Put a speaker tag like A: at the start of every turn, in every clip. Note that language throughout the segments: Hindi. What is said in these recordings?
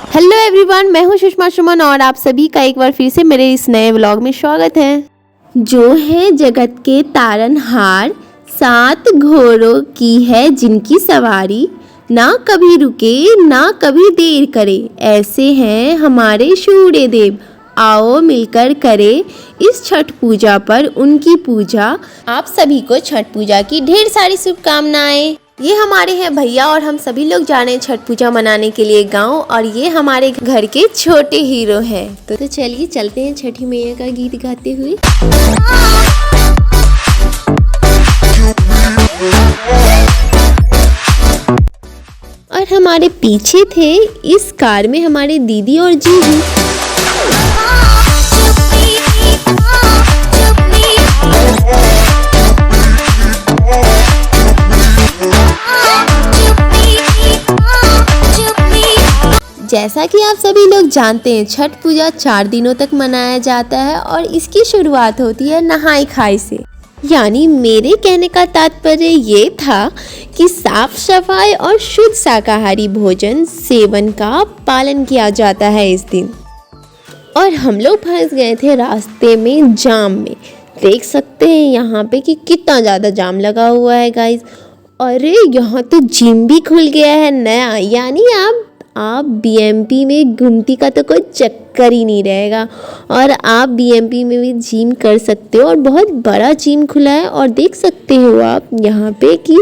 A: हेलो एवरीवन, मैं हूं सुषमा सुमन और आप सभी का एक बार फिर से मेरे इस नए व्लॉग में स्वागत है। जो है जगत के तारनहार, 7 घोड़ों की है जिनकी सवारी, ना कभी रुके ना कभी देर करे, ऐसे हैं हमारे सूर्य देव। आओ मिलकर करे इस छठ पूजा पर उनकी पूजा। आप सभी को छठ पूजा की ढेर सारी शुभकामनाएं। ये हमारे हैं भैया और हम सभी लोग जा रहे हैं छठ पूजा मनाने के लिए गांव, और ये हमारे घर के छोटे हीरो हैं। तो चलिए चलते हैं छठी मैया का गीत गाते हुए। और हमारे पीछे थे इस कार में हमारे दीदी और जीजू। जैसा कि आप सभी लोग जानते हैं, छठ पूजा 4 दिनों तक मनाया जाता है और इसकी शुरुआत होती है नहाई खाई से। यानी मेरे कहने का तात्पर्य ये था कि साफ सफाई और शुद्ध शाकाहारी भोजन सेवन का पालन किया जाता है इस दिन। और हम लोग फंस गए थे रास्ते में जाम में। देख सकते हैं यहाँ पे कि कितना ज़्यादा जाम लगा हुआ है गाइस। अरे यहाँ तो जिम भी खुल गया है नया, यानी आप बीएमपी में घूमती का तो कोई चक्कर ही नहीं रहेगा और आप बीएमपी में भी जिम कर सकते हो। और बहुत बड़ा जिम खुला है और देख सकते हो आप यहाँ पे कि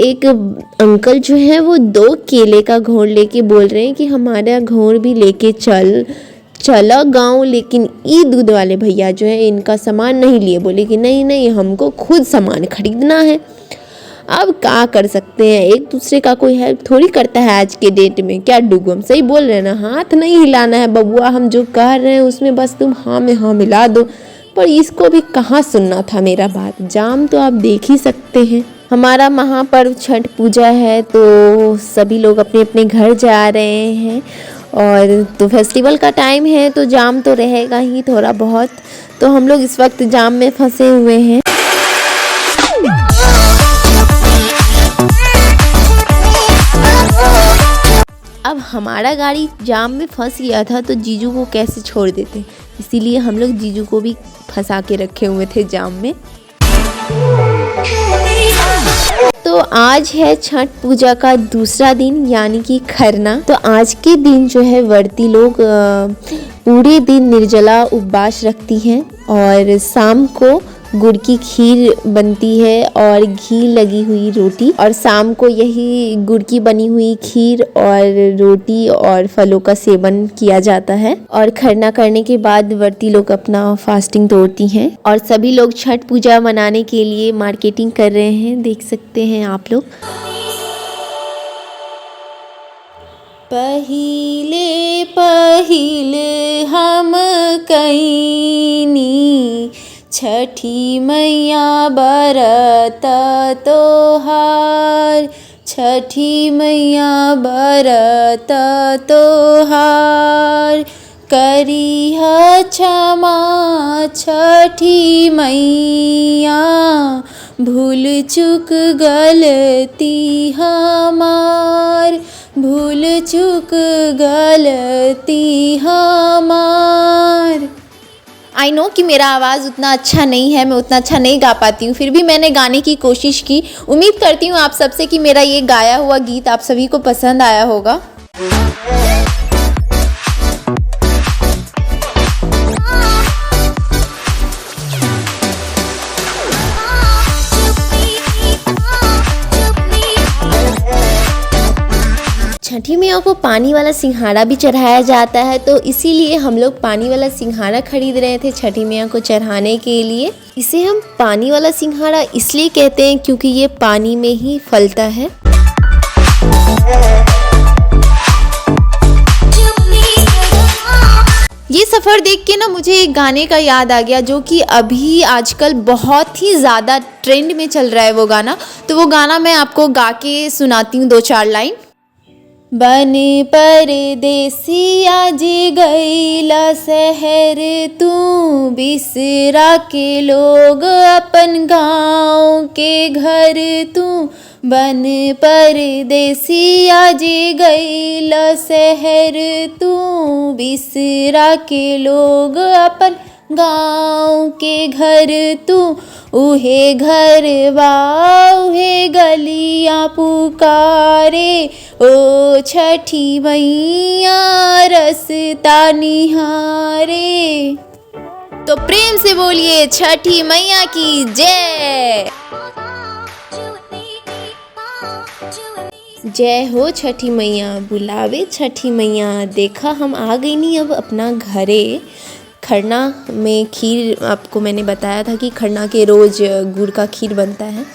A: एक अंकल जो है वो 2 केले का घोड़ लेके बोल रहे हैं कि हमारा घोड़ भी लेके चला गाँव। लेकिन ये दूध वाले भैया जो है इनका सामान नहीं लिए, बोले कि नहीं हमको खुद सामान खरीदना है। अब क्या कर सकते हैं, एक दूसरे का कोई हेल्प थोड़ी करता है आज के डेट में। क्या डूगो, हम सही बोल रहे हैं ना? हाथ नहीं हिलाना है बबुआ, हम जो कह रहे हैं उसमें बस तुम हाँ में हाँ मिला दो। पर इसको भी कहाँ सुनना था मेरा बात। जाम तो आप देख ही सकते हैं। हमारा महापर्व छठ पूजा है तो सभी लोग अपने अपने घर जा रहे हैं और तो फेस्टिवल का टाइम है तो जाम तो रहेगा ही थोड़ा बहुत। तो हम लोग इस वक्त जाम में फंसे हुए हैं। अब हमारा गाड़ी जाम में फंस गया था तो जीजू को कैसे छोड़ देते, इसीलिए हम लोग जीजू को भी फंसा के रखे हुए थे जाम में। तो आज है छठ पूजा का दूसरा दिन यानी कि खरना। तो आज के दिन जो है व्रती लोग पूरे दिन निर्जला उपवास रखती हैं और शाम को गुड़ की खीर बनती है और घी लगी हुई रोटी, और शाम को यही गुड़ की बनी हुई खीर और रोटी और फलों का सेवन किया जाता है। और खरना करने के बाद व्रती लोग अपना फास्टिंग तोड़ती हैं और सभी लोग छठ पूजा मनाने के लिए मार्केटिंग कर रहे हैं। देख सकते हैं आप लोग। पहिले पहिले हम कईनी छठी मैया बरत तोहार, छठी मैया बरत तोहार, करीह क्षमा छठी मैया, भूल चूक गलती हमार, भूल चूक गलती हमार। आई नो कि मेरा आवाज़ उतना अच्छा नहीं है, मैं उतना अच्छा नहीं गा पाती हूँ, फिर भी मैंने गाने की कोशिश की। उम्मीद करती हूँ आप सबसे कि मेरा ये गाया हुआ गीत आप सभी को पसंद आया होगा। छठी मैया को पानी वाला सिंघाड़ा भी चढ़ाया जाता है, तो इसीलिए हम लोग पानी वाला सिंघाड़ा खरीद रहे थे छठी मैया को चढ़ाने के लिए। इसे हम पानी वाला सिंघाड़ा इसलिए कहते हैं क्योंकि ये पानी में ही फलता है। ये सफ़र देख के ना मुझे एक गाने का याद आ गया जो कि अभी आजकल बहुत ही ज़्यादा ट्रेंड में चल रहा है वो गाना। तो वो गाना मैं आपको गा के सुनाती हूँ 2-4 लाइन। बने परदेसिया जी गईला शहर तू, बिसरा के लोग अपन गाँव के घर तू, बन परदेसिया जे गईल शहर तू, बिसरा के लोग अपन गाँव के घर तू। उहे घर उहे गलियाँ पुकारे, ओ छठी मैया रसता निहारे। तो प्रेम से बोलिए छठी मैया की जय। जय हो छठी मैया, बुलावे छठी मैया। देखा हम आ गई नहीं अब अपना घरे। खरना में खीर, आपको मैंने बताया था कि खरना के रोज़ गुड़ का खीर बनता है।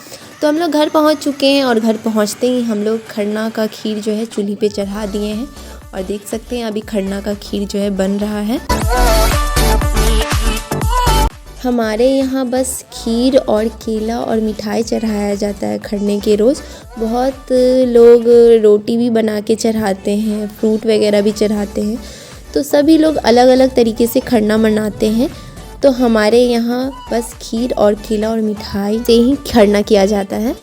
A: तो हम लोग घर पहुंच चुके हैं और घर पहुंचते ही हम लोग खरना का खीर जो है चूल्हे पे चढ़ा दिए हैं। और देख सकते हैं अभी खरना का खीर जो है बन रहा है। हमारे यहाँ बस खीर और केला और मिठाई चढ़ाया जाता है खरने के रोज़। बहुत लोग रोटी भी बना के चढ़ाते हैं, फ्रूट वगैरह भी चढ़ाते हैं। तो सभी लोग अलग अलग तरीके से खरना मनाते हैं। तो हमारे यहाँ बस खीर और केला और मिठाई से ही खरना किया जाता है।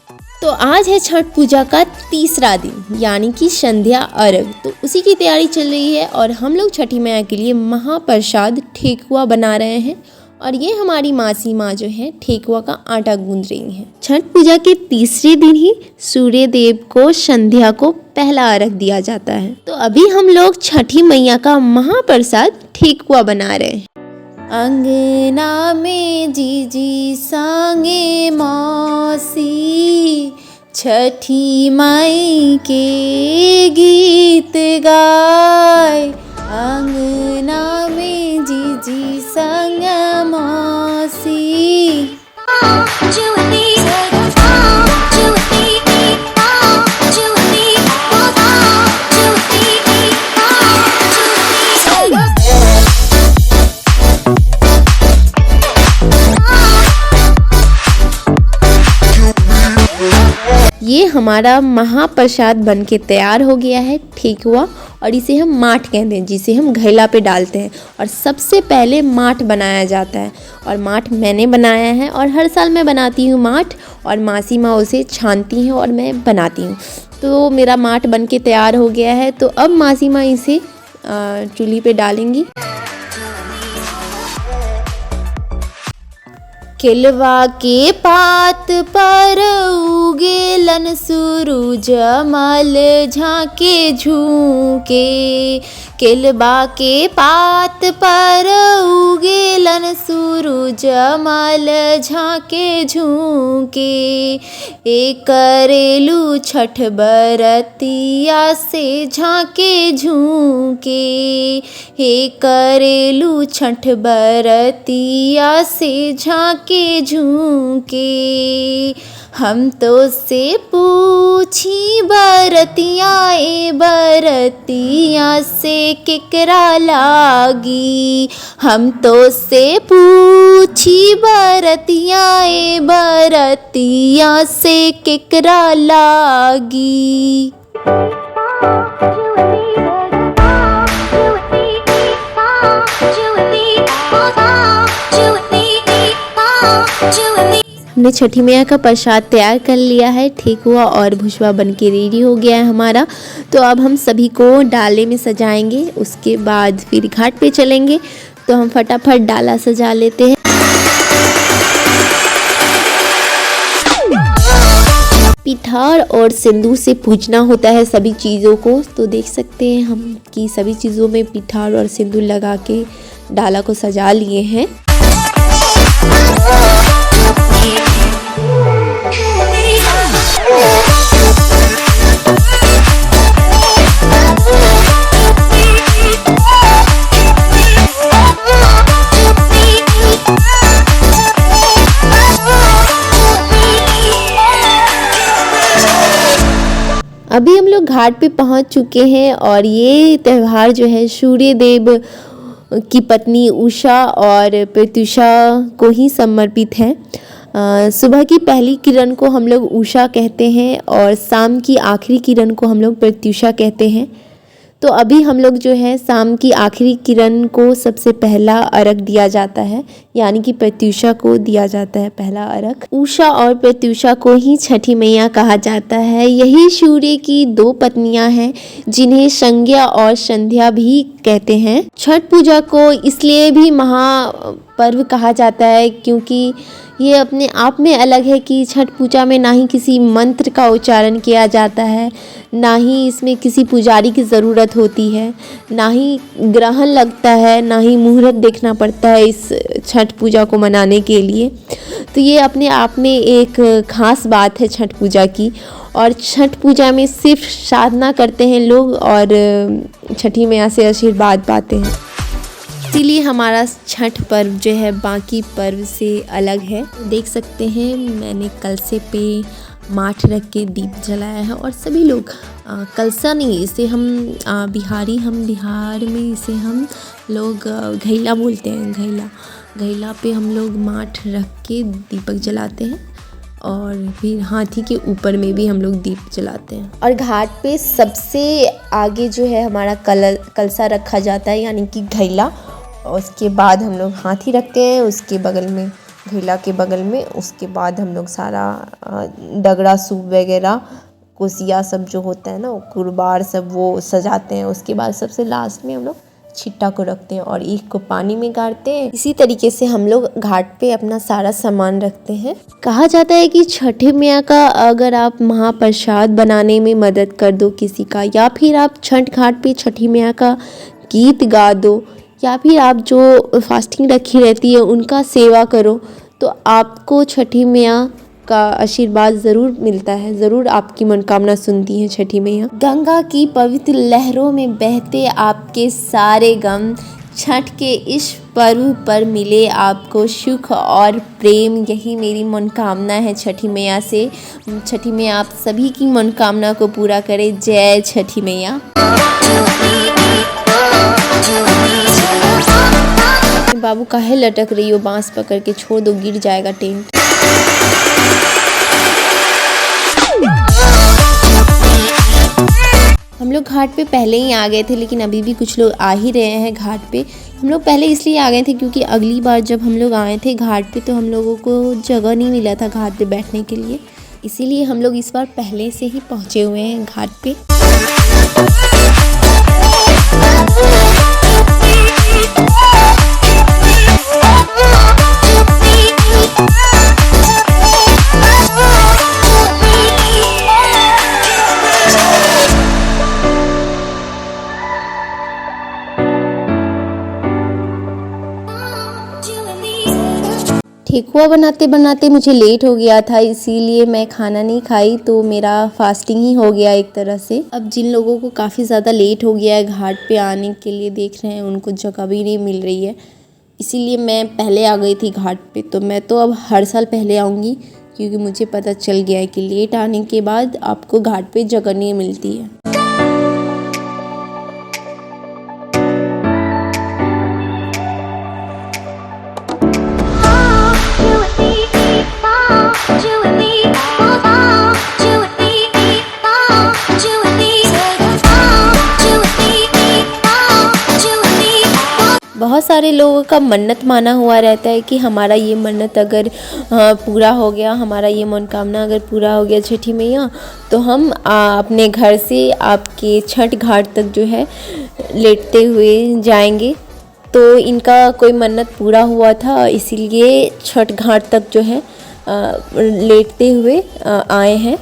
A: तो आज है छठ पूजा का तीसरा दिन, यानी कि संध्या अर्घ। तो उसी की तैयारी चल रही है और हम लोग छठी मैया के लिए महाप्रसाद ठेकुआ बना रहे हैं। और ये हमारी मासी माँ जो है ठेकुआ का आटा गूंद रही हैं। छठ पूजा के तीसरे दिन ही सूर्य देव को संध्या को पहला अर्घ दिया जाता है। तो अभी हम लोग छठी मैया का महाप्रसाद ठेकुआ बना रहे हैं। अंगना में जीजी संगे मौसी, छठी माई के गीत गाए। अंगना में जीजी संग मौसी। ये हमारा महाप्रसाद बनके तैयार हो गया है ठेकुआ। और इसे हम माठ कहते हैं, जिसे हम घैला पे डालते हैं। और सबसे पहले माठ बनाया जाता है और माठ मैंने बनाया है और हर साल मैं बनाती हूँ माठ। और मासी माँ उसे छानती हैं और मैं बनाती हूँ। तो मेरा माठ बनके तैयार हो गया है। तो अब मासी माँ इसे चूल्हे पे डालेंगी। केलवा के पात पर उगेलन सूरज मल झांके झूके। केलवा के पात पर उगेलन सूरज मल झांके झूके। एक करेलू छठ बरतिया से झांके झूके। हे करेलू छठ बरतिया से झांके झूके। हम तो से पूछी बरतिया ए बरतिया से केकरा लागी। हम तो से पूछी बरतिया ए बरतिया से केकरा लागी। हमने छठी मैया का प्रसाद तैयार कर लिया है। ठेकुआ और भुसवा बनके रेडी हो गया है हमारा। तो अब हम सभी को डाले में सजाएंगे, उसके बाद फिर घाट पे चलेंगे। तो हम फटाफट डाला सजा लेते हैं। पिठार और सिंदूर से पूजना होता है सभी चीज़ों को। तो देख सकते हैं हम कि सभी चीज़ों में पिठार और सिंदूर लगा के डाला को सजा लिए हैं। अभी हम लोग घाट पे पहुंच चुके हैं और ये त्यौहार जो है सूर्य देव की पत्नी उषा और प्रत्युषा को ही समर्पित है। सुबह की पहली किरण को हम लोग उषा कहते हैं और शाम की आखिरी किरण को हम लोग प्रत्युषा कहते हैं। तो अभी हम लोग जो है शाम की आखिरी किरण को सबसे पहला अर्घ दिया जाता है, यानी कि प्रत्यूषा को दिया जाता है पहला अर्घ। उषा और प्रत्यूषा को ही छठी मैया कहा जाता है। यही सूर्य की दो पत्नियां हैं जिन्हें संज्ञा और संध्या भी कहते हैं। छठ पूजा को इसलिए भी महापर्व कहा जाता है क्योंकि ये अपने आप में अलग है कि छठ पूजा में ना ही किसी मंत्र का उच्चारण किया जाता है, ना ही इसमें किसी पुजारी की ज़रूरत होती है, ना ही ग्रहण लगता है, ना ही मुहूर्त देखना पड़ता है इस छठ पूजा को मनाने के लिए। तो ये अपने आप में एक ख़ास बात है छठ पूजा की। और छठ पूजा में सिर्फ साधना करते हैं लोग और छठी मैया से आशीर्वाद पाते हैं। इसीलिए हमारा छठ पर्व जो है बाकी पर्व से अलग है। देख सकते हैं मैंने कलसे पे माठ रख के दीप जलाया है और सभी लोग कलसा नहीं, इसे हम बिहार में इसे हम लोग घैला बोलते हैं। घैला पे हम लोग माठ रख के दीपक जलाते हैं और फिर हाथी के ऊपर में भी हम लोग दीप जलाते हैं। और घाट पे सबसे आगे जो है हमारा कलसा रखा जाता है, यानी कि घैला। उसके बाद हम लोग हाथी रखते हैं, उसके बगल में घैला के बगल में। उसके बाद हम लोग सारा डगरा सूप वगैरह कोसिया सब जो होता है ना, कुरबार सब वो सजाते हैं। उसके बाद सबसे लास्ट में हम लोग छिट्टा को रखते हैं और ईख को पानी में गाड़ते हैं। इसी तरीके से हम लोग घाट पे अपना सारा सामान रखते हैं। कहा जाता है कि छठी मैया का अगर आप महाप्रसाद बनाने में मदद कर दो किसी का, या फिर आप छठ घाट पे छठी मैया का गीत गा दो, या फिर आप जो फास्टिंग रखी रहती है उनका सेवा करो, तो आपको छठी मैया का आशीर्वाद ज़रूर मिलता है, ज़रूर आपकी मनोकामना सुनती हैं छठी मैया। गंगा की पवित्र लहरों में बहते आपके सारे गम, छठ के इस पर्व पर मिले आपको सुख और प्रेम, यही मेरी मनोकामना है छठी मैया से। छठी मैया आप सभी की मनोकामना को पूरा करे। जय छठी मैया। बाबू काहे लटक रही हो, बांस पकड़ के छोड़ दो, गिर जाएगा टेंट। हम लोग घाट पे पहले ही आ गए थे, लेकिन अभी भी कुछ लोग आ ही रहे हैं घाट पे। हम लोग पहले इसलिए आ गए थे क्योंकि अगली बार जब हम लोग आए थे घाट पे तो हम लोगों को जगह नहीं मिला था घाट पे बैठने के लिए, इसीलिए हम लोग इस बार पहले से ही पहुँचे हुए हैं घाट पे। ठेकुआ बनाते बनाते मुझे लेट हो गया था, इसीलिए मैं खाना नहीं खाई, तो मेरा फास्टिंग ही हो गया एक तरह से। अब जिन लोगों को काफ़ी ज़्यादा लेट हो गया है घाट पे आने के लिए, देख रहे हैं उनको जगह भी नहीं मिल रही है, इसीलिए मैं पहले आ गई थी घाट पे। तो मैं तो अब हर साल पहले आऊँगी क्योंकि मुझे पता चल गया है कि लेट आने के बाद आपको घाट पे जगह नहीं मिलती है। बहुत सारे लोगों का मन्नत माना हुआ रहता है कि हमारा ये मन्नत अगर पूरा हो गया, हमारा ये मनोकामना अगर पूरा हो गया छठी मैया, तो हम अपने घर से आपके छठ घाट तक जो है लेटते हुए जाएंगे। तो इनका कोई मन्नत पूरा हुआ था, इसीलिए छठ घाट तक जो है लेटते हुए आए हैं।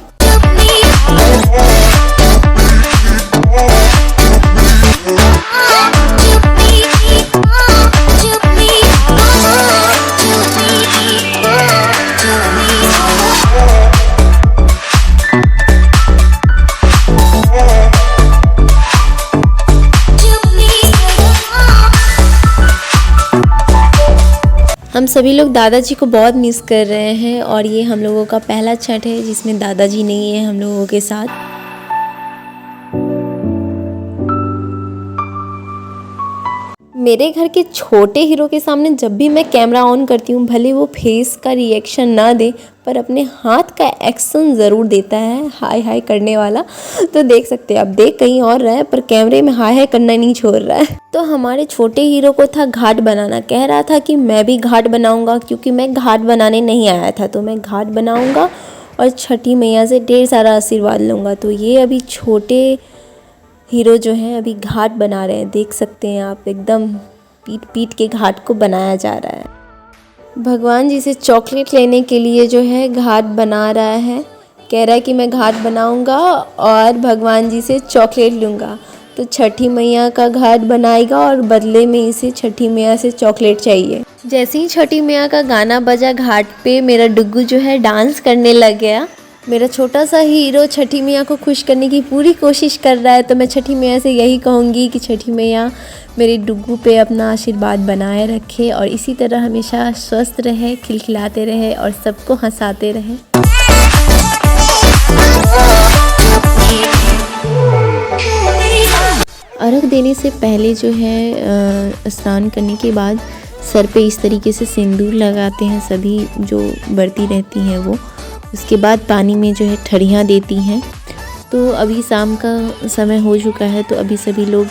A: हम सभी लोग दादाजी को बहुत मिस कर रहे हैं और ये हम लोगों का पहला छठ है जिसमें दादाजी नहीं है हम लोगों के साथ। मेरे घर के छोटे हीरो के सामने जब भी मैं कैमरा ऑन करती हूँ, भले वो फेस का रिएक्शन ना दे पर अपने हाथ का एक्शन ज़रूर देता है, हाय हाय करने वाला। तो देख सकते हैं, अब देख कहीं और रहा है पर कैमरे में हाय हाय करना नहीं छोड़ रहा है। तो हमारे छोटे हीरो को था घाट बनाना, कह रहा था कि मैं भी घाट बनाऊंगा, क्योंकि मैं घाट बनाने नहीं आया था, तो मैं घाट बनाऊंगा और छठी मैया से ढेर सारा आशीर्वाद लूँगा। तो ये अभी छोटे हीरो जो हैं अभी घाट बना रहे हैं, देख सकते हैं आप, एकदम पीट पीट के घाट को बनाया जा रहा है। भगवान जी से चॉकलेट लेने के लिए जो है घाट बना रहा है, कह रहा है कि मैं घाट बनाऊंगा और भगवान जी से चॉकलेट लूँगा। तो छठी मैया का घाट बनाएगा और बदले में इसे छठी मैया से चॉकलेट चाहिए। जैसे ही छठी मैया का गाना बजा घाट पे, मेरा डुग्गू जो है डांस करने लग गया। मेरा छोटा सा हीरो छठी मैया को खुश करने की पूरी कोशिश कर रहा है। तो मैं छठी मैया से यही कहूँगी कि छठी मैया मेरे डुग्गू पे अपना आशीर्वाद बनाए रखे और इसी तरह हमेशा स्वस्थ रहे, खिलखिलाते रहे और सबको हंसाते रहे। अर्घ देने से पहले जो है स्नान करने के बाद सर पे इस तरीके से सिंदूर लगाते हैं सभी जो व्रती रहती हैं वो। उसके बाद पानी में जो है ठड़ियाँ देती हैं। तो अभी शाम का समय हो चुका है, तो अभी सभी लोग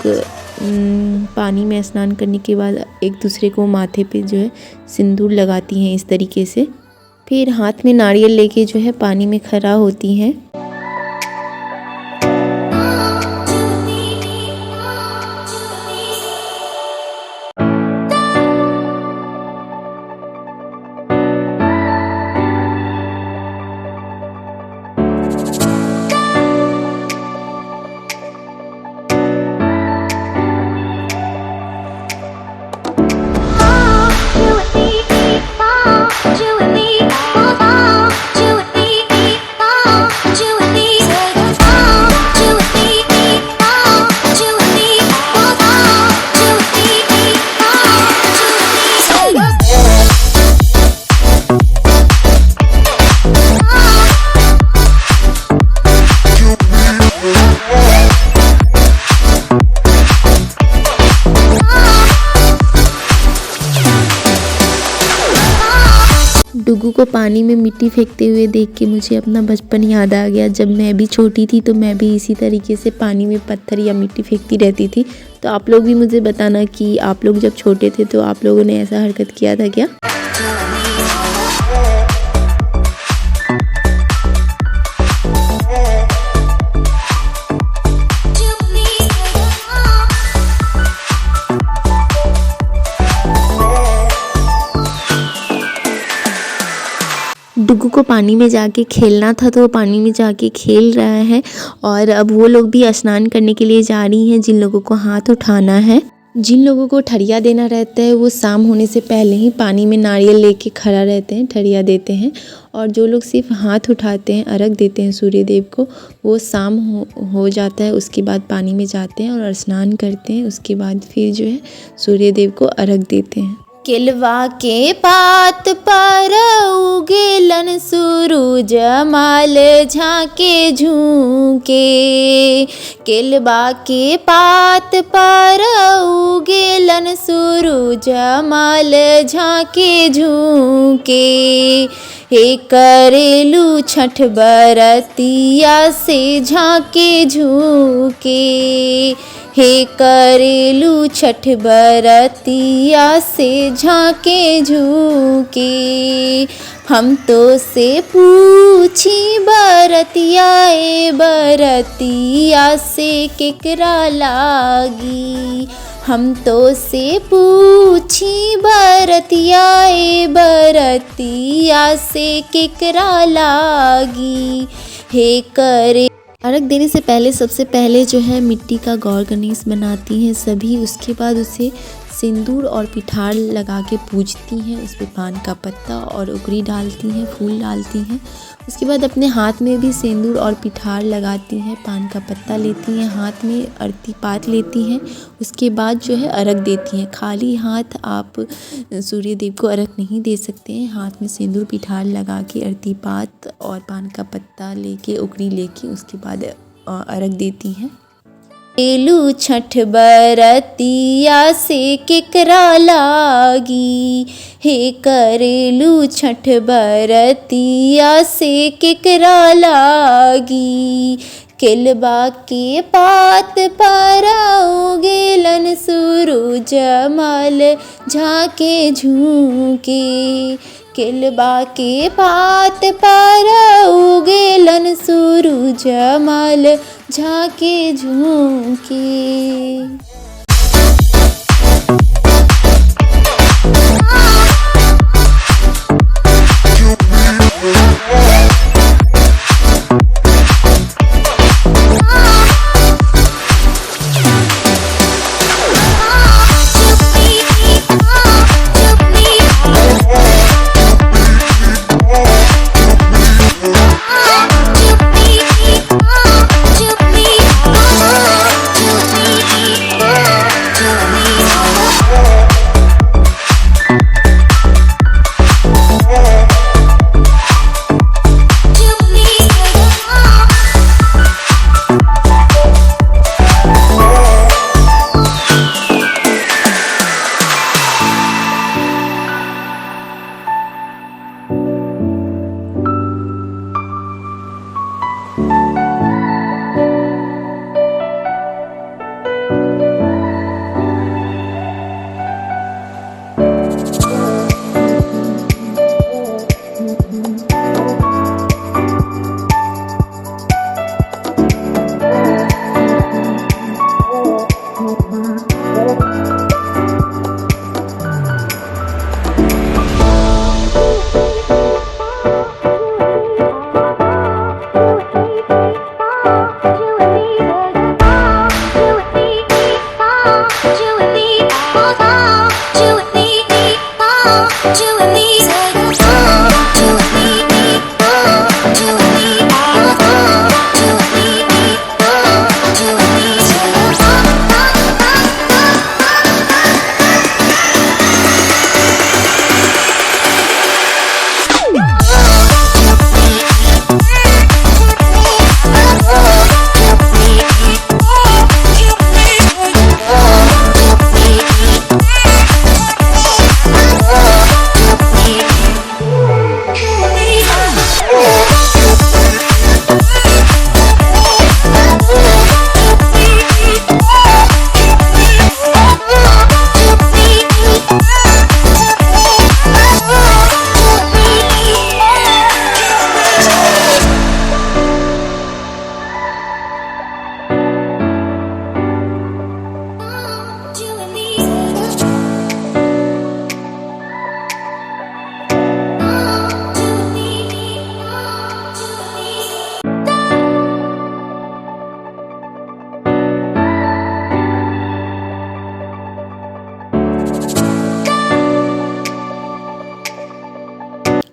A: पानी में स्नान करने के बाद एक दूसरे को माथे पे जो है सिंदूर लगाती हैं इस तरीके से। फिर हाथ में नारियल लेके जो है पानी में खड़ा होती हैं। डुग्गू को पानी में मिट्टी फेंकते हुए देख के मुझे अपना बचपन याद आ गया। जब मैं भी छोटी थी तो मैं भी इसी तरीके से पानी में पत्थर या मिट्टी फेंकती रहती थी। तो आप लोग भी मुझे बताना कि आप लोग जब छोटे थे तो आप लोगों ने ऐसा हरकत किया था क्या। डुग्गू को पानी में जाके खेलना था तो वो पानी में जाके खेल रहा है। और अब वो लोग भी स्नान करने के लिए जा रही हैं। जिन लोगों को हाथ उठाना है, जिन लोगों को ठरिया देना रहता है, वो शाम होने से पहले ही पानी में नारियल लेके खड़ा रहते हैं, ठरिया देते हैं। और जो लोग सिर्फ हाथ उठाते हैं, अर्घ देते हैं सूर्य देव को, वो शाम हो जाता है उसके बाद पानी में जाते हैं और स्नान करते हैं। उसके बाद फिर जो है सूर्य देव को अर्घ देते हैं। केलवा के पात पर उगेलन सूरज माल झांके झूके। केलवा के पात पर उगेलन सूरज माल झांके झूके। हे करेलू छठ बरतिया से झांके झूके। हे करेलू छठ बरतिया से झांके झूके। हम तो से पूछी बरतिया ए बरतिया से केकरा लागी। हम तो से पूछी बरतिया ए बरतिया से केकरा लागी। हे करे अर्घ देने से पहले सबसे पहले जो है मिट्टी का गौर गणेश बनाती हैं सभी। उसके बाद उसे सिंदूर और पिठार लगा के पूजती हैं। उस पर पान का पत्ता और उकरी डालती हैं, फूल डालती हैं। उसके बाद अपने हाथ में भी सिंदूर और पिठार लगाती हैं, पान का पत्ता लेती हैं, हाथ में आरती पात लेती हैं। उसके बाद जो है अर्घ देती हैं। खाली हाथ आप सूर्य देव को अर्घ नहीं दे सकते हैं। हाथ में सिंदूर पिठार लगा के आरती पात और पान का पत्ता लेके, उकरी लेके उसके बाद अर्घ देती हैं। एलू छठ बरतिया से केकरा लागी, हे करेलू छठ बरतिया से केकरा लागी। केलबा के पात पर उगेलन सूरज मल झाके झूके, केलबा के पात पर उगेलन सूरज मल झाके झूके।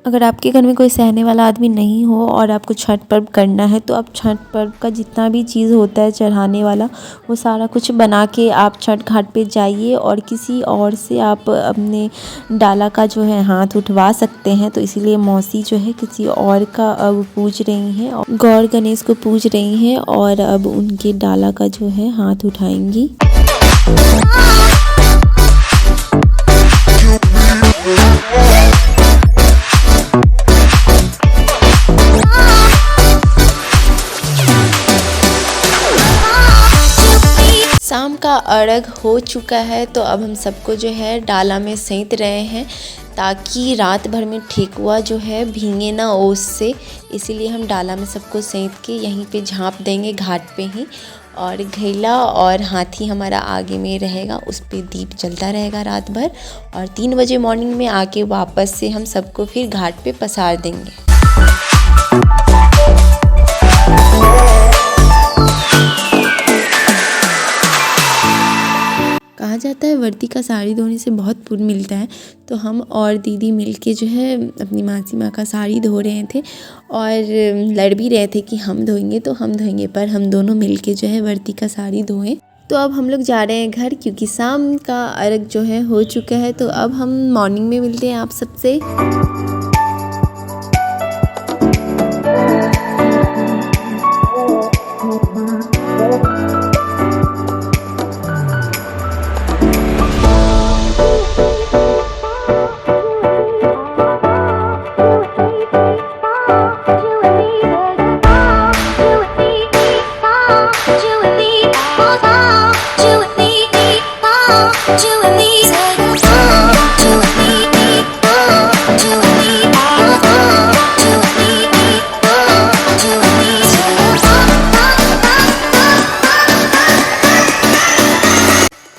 A: अगर आपके घर में कोई सहने वाला आदमी नहीं हो और आपको छठ पर्व करना है तो आप छठ पर्व का जितना भी चीज़ होता है चढ़ाने वाला वो सारा कुछ बना के आप छठ घाट पे जाइए और किसी और से आप अपने डाला का जो है हाथ उठवा सकते हैं। तो इसीलिए मौसी जो है किसी और का अब पूज रही हैं, गौर गणेश को पूज रही हैं और अब उनके डाला का जो है हाथ उठाएंगी। शाम का अर्घ हो चुका है तो अब हम सबको जो है डाला में सैंत रहे हैं ताकि रात भर में ठेकुआ जो है भीगे ना ओस से, इसीलिए हम डाला में सबको सैंत के यहीं पे झाँप देंगे घाट पे ही। और घैला और हाथी हमारा आगे में रहेगा, उस पे दीप जलता रहेगा रात भर और 3 बजे मॉर्निंग में आके वापस से हम सबको फिर घाट पे पसार देंगे। कहा जाता है वर्दी का साड़ी धोने से बहुत पुण्य मिलता है, तो हम और दीदी मिलके जो है अपनी मासी माँ का साड़ी धो रहे थे और लड़ भी रहे थे कि हम धोएंगे तो हम धोएंगे, पर हम दोनों मिलके जो है वर्दी का साड़ी धोएं। तो अब हम लोग जा रहे हैं घर क्योंकि शाम का अर्घ जो है हो चुका है। तो अब हम मॉर्निंग में मिलते हैं आप सबसे।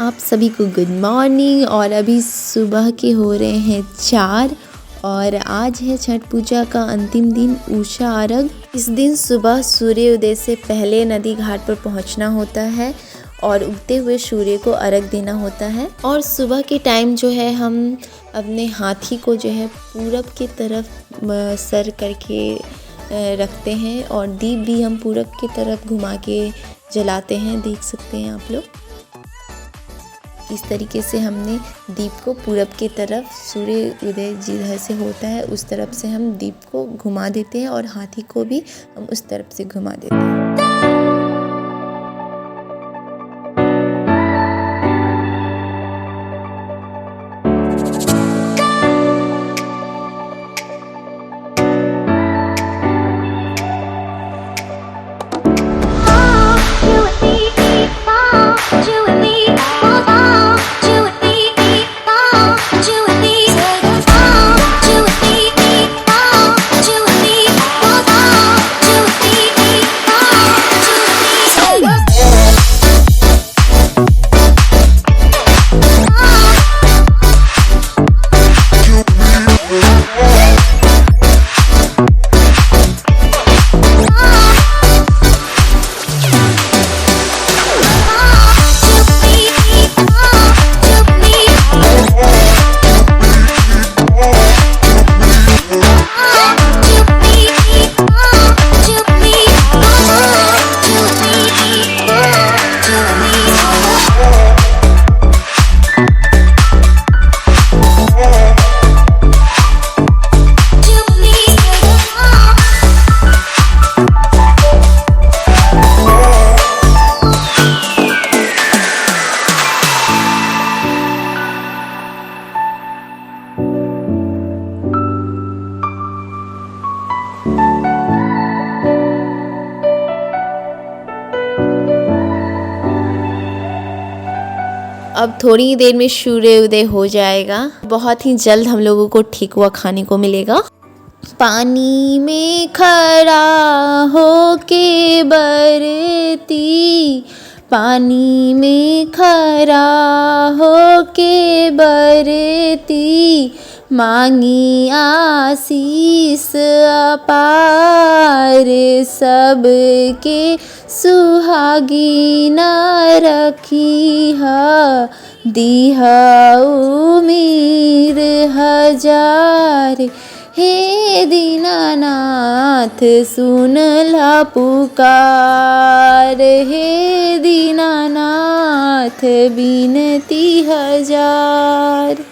A: आप सभी को गुड मॉर्निंग। और अभी सुबह के हो रहे हैं 4 और आज है छठ पूजा का अंतिम दिन, उषा अर्घ। इस दिन सुबह सूर्य उदय से पहले नदी घाट पर पहुंचना होता है और उगते हुए सूर्य को अर्घ देना होता है। और सुबह के टाइम जो है हम अपने हाथी को जो है पूरब की तरफ सर करके रखते हैं और दीप भी हम पूरब की तरफ घुमा के जलाते हैं, देख सकते हैं आप लोग। इस तरीके से हमने दीप को पूरब की तरफ, सूर्य उदय जिधर से होता है उस तरफ से हम दीप को घुमा देते हैं और हाथी को भी हम उस तरफ से घुमा देते हैं। अब थोड़ी ही देर में सूर्य उदय हो जाएगा। बहुत ही जल्द हम लोगों को ठेकुआ खाने को मिलेगा। पानी में खड़ा हो के बरती, पानी में खड़ा हो के बरती, मांगी आशीष अपार, सबके सुहागी न रखी है, दीहा उम्मीद हजार। हे दीनानाथ सुनला पुकार, हे दीनानाथ बिनती हजार।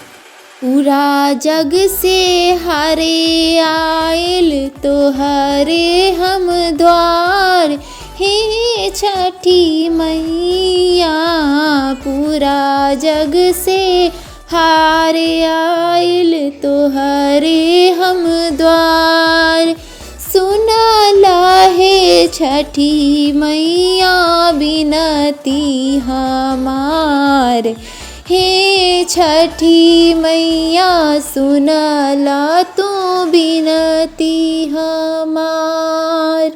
A: पूरा जग से हारे आयल तो हरे हम द्वार, हे छठी मैया पूरा जग से हारे आयल तो हरे हम द्वार। सुनला हे छठी मैया बिनती हमार, हे छठी मैया सुनला तू बिनती हमार।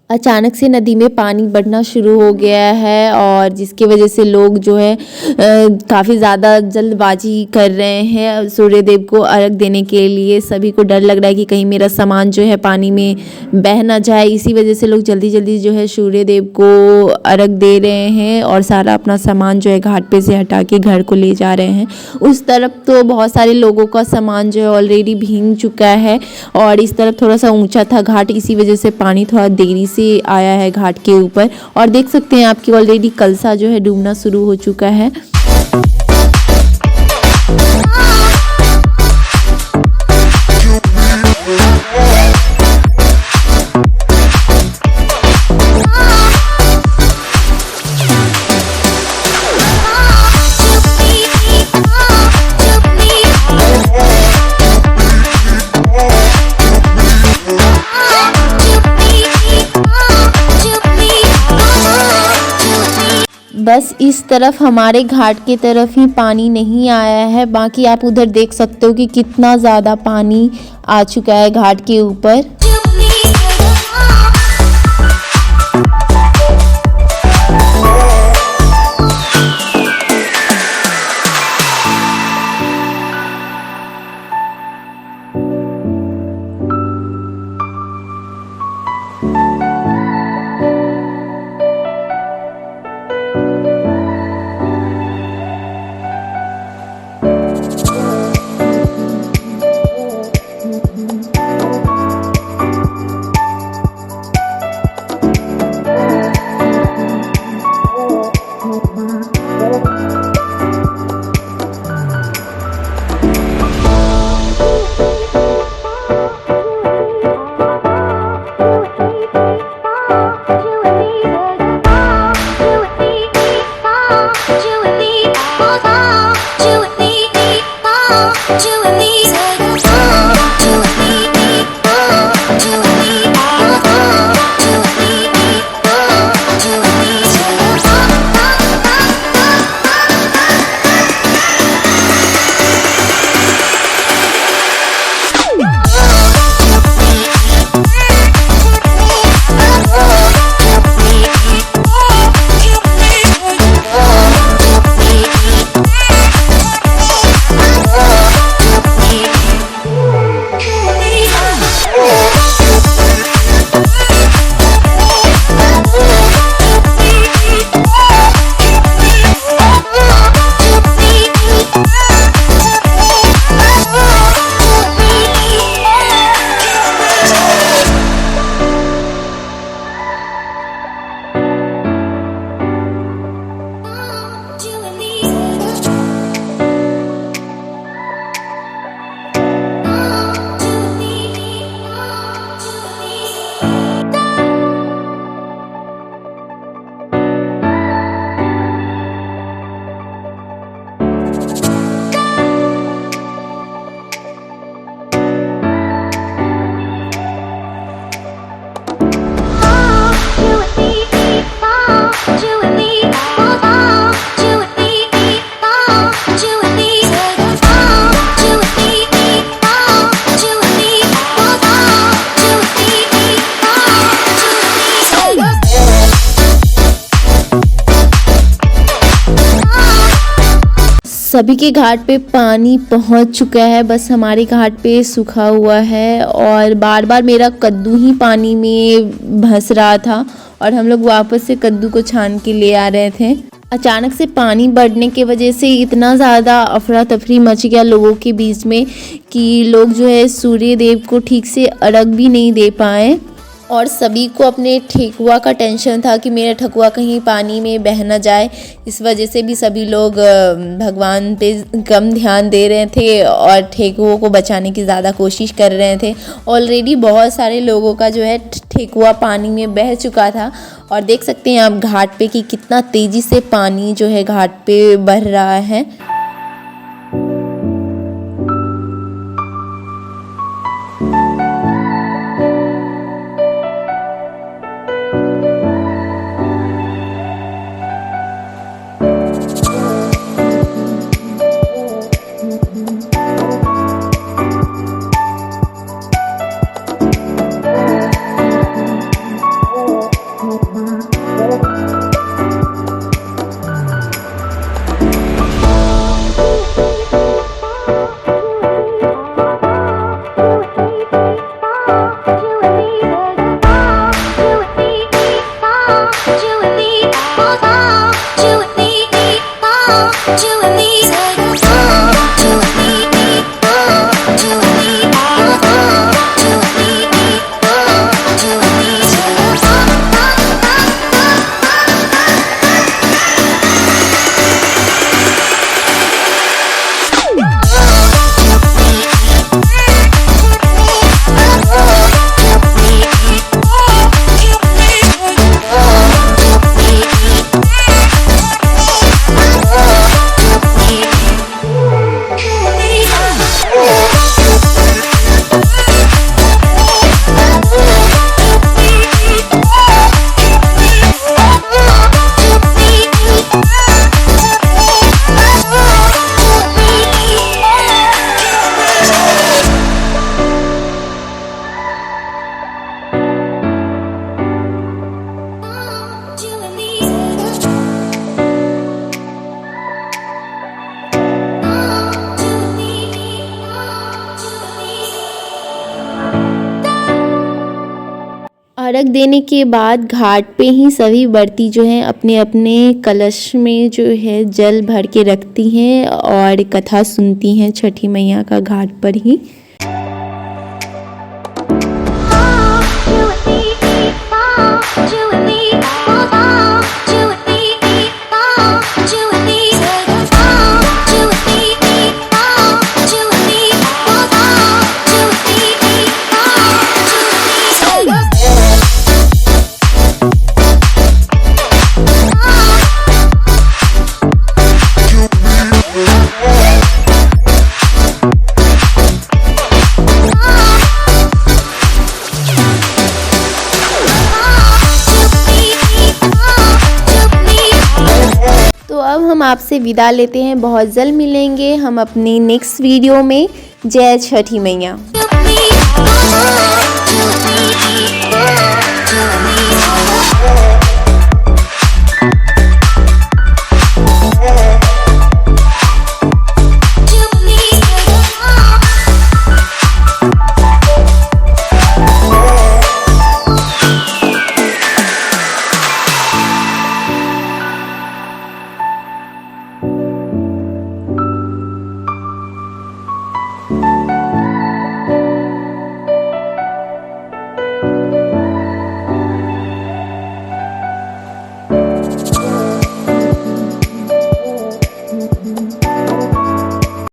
A: अचानक से नदी में पानी बढ़ना शुरू हो गया है और जिसकी वजह से लोग जो है काफ़ी ज़्यादा जल्दबाजी कर रहे हैं सूर्यदेव को अर्घ देने के लिए। सभी को डर लग रहा है कि कहीं मेरा सामान जो है पानी में बह ना जाए, इसी वजह से लोग जल्दी जल्दी जो है सूर्यदेव को अर्घ दे रहे हैं और सारा अपना सामान जो है घाट पे से हटा के घर को ले जा रहे हैं। उस तरफ तो बहुत सारे लोगों का सामान जो है ऑलरेडी भीग चुका है और इस तरफ थोड़ा सा ऊंचा था घाट, इसी वजह से पानी थोड़ा देरी से आया है घाट के ऊपर। और देख सकते हैं आपकी ऑलरेडी कलसा जो है डूबना शुरू हो चुका है। बस इस तरफ हमारे घाट के तरफ ही पानी नहीं आया है, बाकी आप उधर देख सकते हो कि कितना ज़्यादा पानी आ चुका है घाट के ऊपर। सभी के घाट पे पानी पहुंच चुका है, बस हमारे घाट पे सूखा हुआ है और बार बार मेरा कद्दू ही पानी में भस रहा था और हम लोग वापस से कद्दू को छान के ले आ रहे थे। अचानक से पानी बढ़ने की वजह से इतना ज़्यादा अफरा तफरी मच गया लोगों के बीच में कि लोग जो है सूर्य देव को ठीक से अर्घ भी नहीं दे पाए और सभी को अपने ठेकुआ का टेंशन था कि मेरा ठकुआ कहीं पानी में बह ना जाए। इस वजह से भी सभी लोग भगवान पे कम ध्यान दे रहे थे और ठेकुओं को बचाने की ज़्यादा कोशिश कर रहे थे। ऑलरेडी बहुत सारे लोगों का जो है ठेकुआ पानी में बह चुका था और देख सकते हैं आप घाट पे कि कितना तेज़ी से पानी जो है घाट पे बह रहा है। अर्घ देने के बाद घाट पे ही सभी व्रती जो हैं अपने अपने कलश में जो है जल भर के रखती हैं और कथा सुनती हैं छठी मैया का घाट पर ही। तो अब हम आपसे विदा लेते हैं, बहुत जल्द मिलेंगे हम अपनी नेक्स्ट वीडियो में। जय छठी मैया।